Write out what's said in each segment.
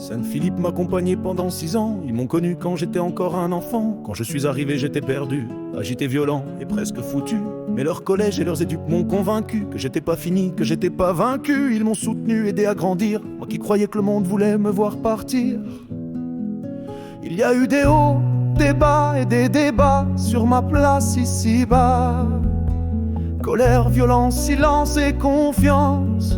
Saint-Philippe m'accompagnait pendant 6 ans. Ils m'ont connu quand j'étais encore un enfant. Quand je suis arrivé, j'étais perdu, agité, violent et presque foutu. Mais leur collège et leurs éduques m'ont convaincu que j'étais pas fini, que j'étais pas vaincu. Ils m'ont soutenu, aidé à grandir. Moi qui croyais que le monde voulait me voir partir. Il y a eu des hauts, des bas et des débats sur ma place ici-bas. Colère, violence, silence et confiance.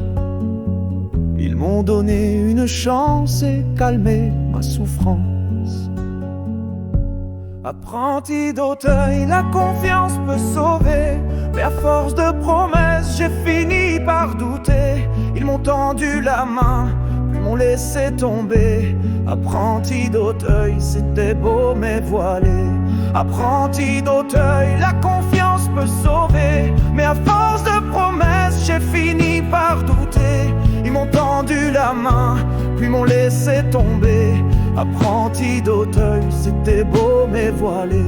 Ils m'ont donné une chance et calmé ma souffrance. Apprenti d'Auteuil, la confiance peut sauver. Mais à force de promesses, j'ai fini par douter. Ils m'ont tendu la main, puis m'ont laissé tomber. Apprenti d'Auteuil, c'était beau mais voilé. Apprenti d'Auteuil, la confiance peut sauver. Mais à force de promesses, j'ai fini par douter. Ils m'ont tendu la main, puis m'ont laissé tomber. Apprenti d'Auteuil, c'était beau mais voilé.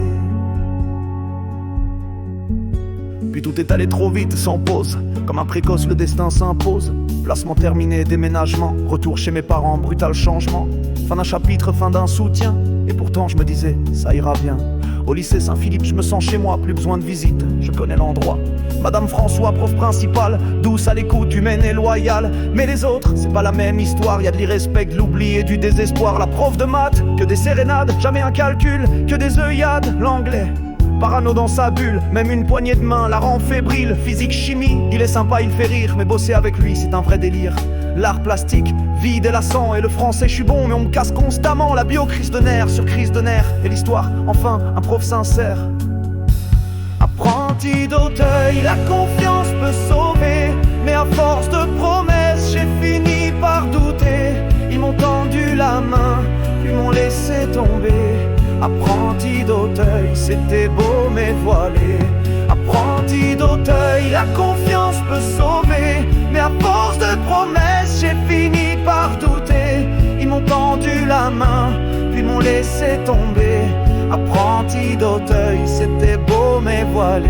Puis tout est allé trop vite, sans pause. Comme un précoce, le destin s'impose. Placement terminé, déménagement. Retour chez mes parents, brutal changement. Fin d'un chapitre, fin d'un soutien. Et pourtant je me disais, ça ira bien. Au lycée Saint-Philippe, je me sens chez moi, plus besoin de visite, je connais l'endroit. Madame François, prof principale, douce à l'écoute, humaine et loyale. Mais les autres, c'est pas la même histoire, y a de l'irrespect, de l'oubli et du désespoir. La prof de maths, que des sérénades, jamais un calcul, que des œillades. L'anglais, parano dans sa bulle, même une poignée de main la rend fébrile. Physique, chimie, il est sympa, il fait rire, mais bosser avec lui, c'est un vrai délire. L'art plastique, vide et lassant, et le français, je suis bon, mais on me casse constamment. La bio, crise de nerfs sur crise de nerfs, et l'histoire, enfin, un prof sincère. Apprenti d'Auteuil, la confiance peut sauver. Mais à force de promesses, j'ai fini par douter. Ils m'ont tendu la main, puis m'ont laissé tomber. Apprenti d'Auteuil, c'était beau mais voilé. Apprenti d'Auteuil, la confiance peut sauver. Mais à force de promesses, j'ai fini par douter. Ils m'ont tendu la main, puis m'ont laissé tomber. Apprenti d'Auteuil, c'était beau mais voilé.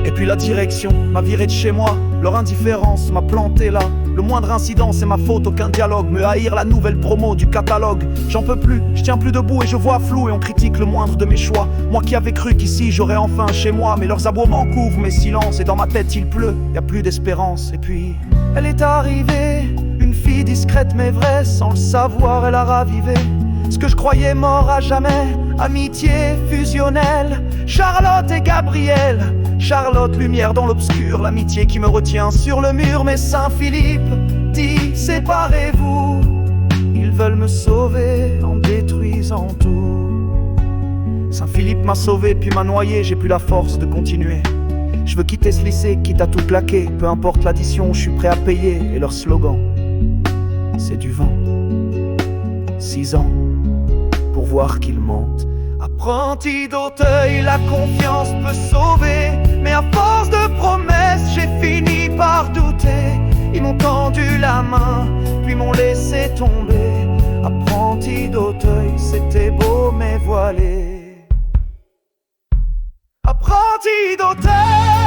Et puis la direction m'a viré de chez moi. Leur indifférence m'a planté là. Le moindre incident c'est ma faute, aucun dialogue. Me haïr la nouvelle promo du catalogue. J'en peux plus, je tiens plus debout et je vois flou. Et on critique le moindre de mes choix. Moi qui avais cru qu'ici j'aurais enfin chez moi. Mais leurs aboiements couvrent mes silences. Et dans ma tête il pleut, y a plus d'espérance. Et puis elle est arrivée, une fille discrète mais vraie. Sans le savoir elle a ravivé ce que je croyais mort à jamais. Amitié fusionnelle, Charlotte et Gabriel. Charlotte, lumière dans l'obscur, l'amitié qui me retient sur le mur. Mais Saint-Philippe dit, séparez-vous. Ils veulent me sauver en détruisant tout. Saint-Philippe m'a sauvé puis m'a noyé, j'ai plus la force de continuer. Je veux quitter ce lycée, quitte à tout plaquer. Peu importe l'addition, je suis prêt à payer. Et leur slogan, c'est du vent. 6 ans pour voir qu'ils montent. Apprenti d'Auteuil, la confiance peut sauver. Mais à force de promesses, j'ai fini par douter. Ils m'ont tendu la main, puis m'ont laissé tomber. Apprenti d'Auteuil, c'était beau mais voilé. Apprenti d'Auteuil.